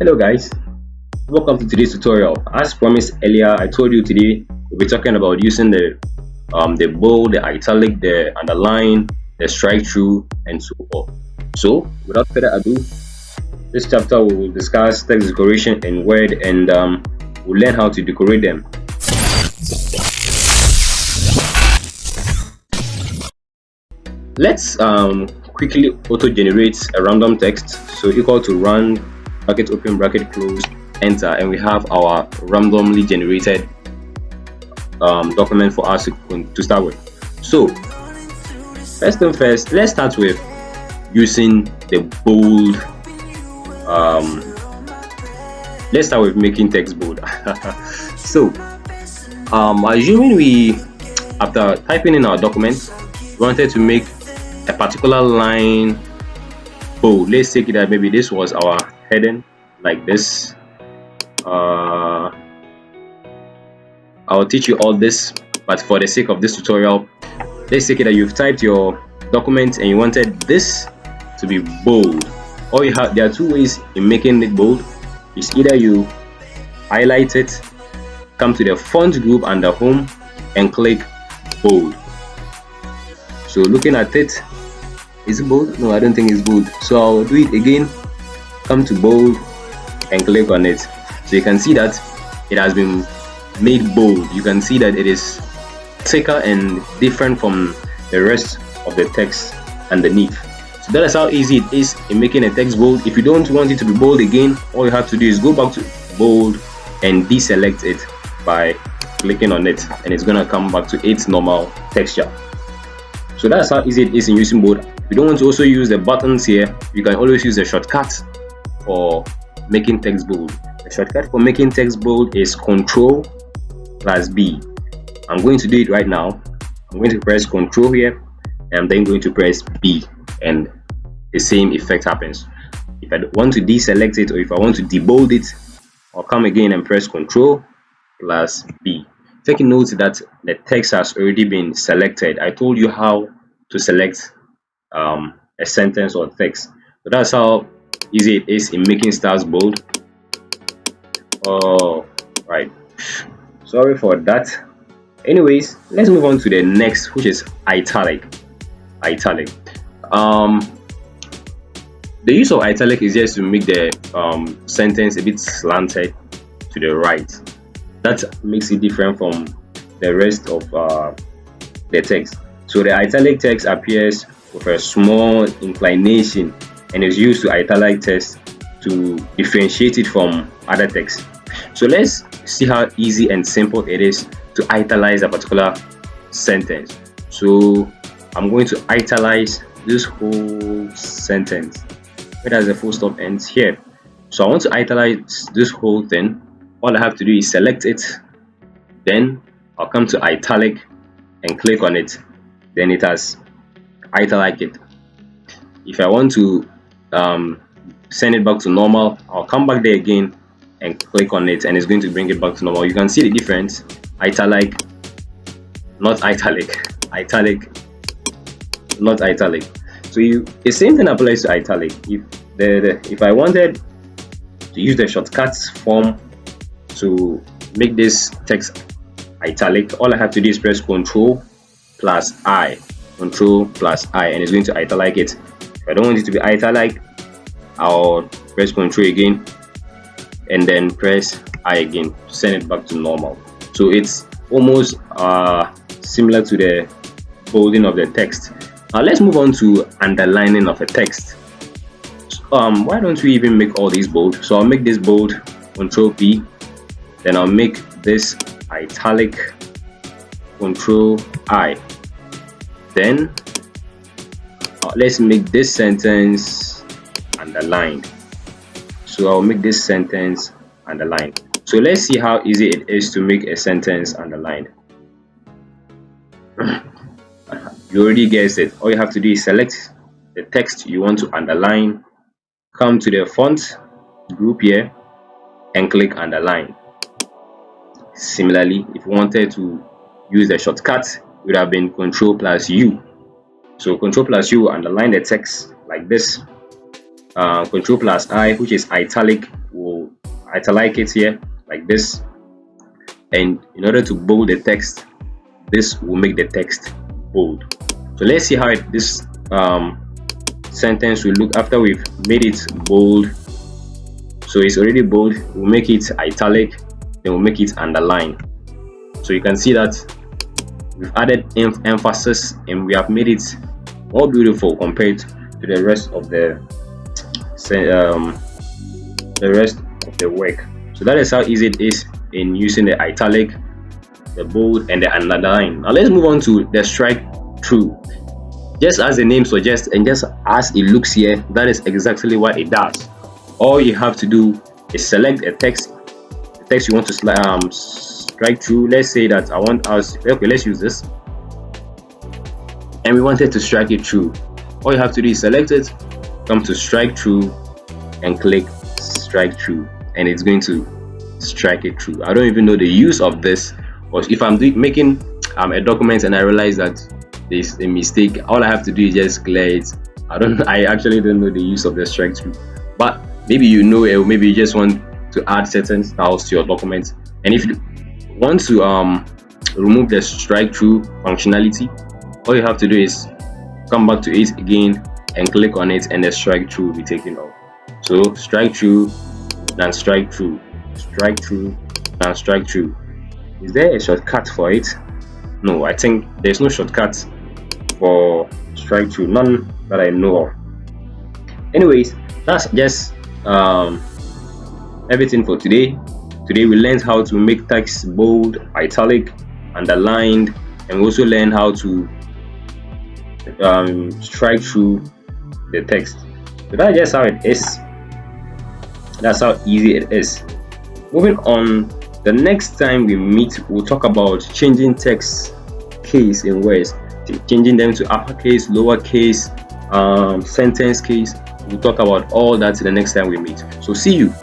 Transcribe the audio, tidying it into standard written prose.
Hello guys, welcome to today's tutorial. As promised earlier, I told you today we'll be talking about using the bold, the italic, the underline, the strike through, and so forth. So without further ado, this chapter we will discuss text decoration in Word and we'll learn how to decorate them. Let's quickly auto-generate a random text. So equal to rand bracket open bracket close enter, and we have our randomly generated document for us to start with. So first thing first, let's start with using the bold. Let's start with making text bold. So assuming we, after typing in our document, wanted to make a particular line bold. Let's take it that maybe this was our heading, like this. I'll teach you all this, but for the sake of this tutorial, let's take it that you've typed your document and you wanted this to be bold. Or you have, there are two ways in making it bold. It's either you highlight it, come to the font group under home and click bold. So looking at it, is it bold? No, I don't think it's bold. So I'll do it again, come to bold and click on it. So you can see that it has been made bold. You can see that it is thicker and different from the rest of the text underneath. So that is how easy it is in making a text bold. If you don't want it to be bold again, all you have to do is go back to bold and deselect it by clicking on it, and it's gonna come back to its normal texture. So that's how easy it is in using bold. If you don't want to also use the buttons here, you can always use a shortcut for making text bold. The shortcut for making text bold is Ctrl plus B. I'm going to do it right now. I'm going to press Ctrl here and I'm then going to press B, and the same effect happens. If I want to deselect it or if I want to debold it, I'll come again and press Ctrl plus B. Take note that the text has already been selected. I told you how to select a sentence or text. So that's how easy it is in making stars bold. Oh, right. Sorry for that. Anyways, let's move on to the next, which is italic. Italic. The use of italic is just to make the sentence a bit slanted to the right. That makes it different from the rest of the text. So the italic text appears with a small inclination and is used to italic text to differentiate it from other text. So let's see how easy and simple it is to italize a particular sentence. So I'm going to italize this whole sentence. Where does the full stop ends? Here. So I want to italize this whole thing. All I have to do is select it, then I'll come to italic and click on it, then it has italic it. If I want to send it back to normal, I'll come back there again and click on it and it's going to bring it back to normal. You can see the difference: italic, not italic, italic, not italic. So the same thing applies to italic. If I wanted to use the shortcuts form to make this text italic, all I have to do is press Ctrl plus I, Ctrl plus I, and it's going to italic it. If I don't want it to be italic, I'll press Ctrl again and then press I again to send it back to normal. So it's almost similar to the bolding of the text. Now let's move on to underlining of a text. Why don't we even make all these bold? So I'll make this bold, Ctrl P, then I'll make this italic, Ctrl I. Then let's make this sentence underlined. So I'll make this sentence underlined. So let's see how easy it is to make a sentence underlined. You already guessed it. All you have to do is select the text you want to underline, come to the font group here and click underline. Similarly, if you wanted to use the shortcut, it would have been Ctrl plus U. So Ctrl plus U will underline the text like this. Ctrl plus I, which is italic, will italic it here like this, and in order to bold the text, this will make the text bold. So let's see how this sentence will look after we've made it bold. So it's already bold. We'll make it italic, then we'll make it underline. So you can see that we've added emphasis and we have made it more beautiful compared to the rest of the work. So that is how easy it is in using the italic, the bold, and the underline. Now let's move on to the strike through. Just as the name suggests and just as it looks here, that is exactly what it does. All you have to do is select a text, the text you want to strike through. Let's say that I want us, okay, let's use this, and we wanted to strike it through. All you have to do is select it, come to strike through, and click strike through, and it's going to strike it through. I don't even know the use of this, but if I'm making a document and I realize that there's a mistake, all I have to do is just clear it. I actually don't know the use of the strike through, but maybe you know it, or maybe you just want to add certain styles to your document. And if you want to remove the strike through functionality, all you have to do is come back to it again and click on it, and the strike through will be taken off. So strike through, then strike through, strike through, then strike through. Is there a shortcut for it? No, I think there's no shortcut for strike through, none that I know of. Anyways, that's just everything for today. Today we learned how to make text bold, italic, underlined, and we also learned how to strike through the text. So that's just how it is. That's how easy it is. Moving on, the next time we meet, we'll talk about changing text case in words, changing them to uppercase, lowercase, sentence case. We'll talk about all that the next time we meet. So see you.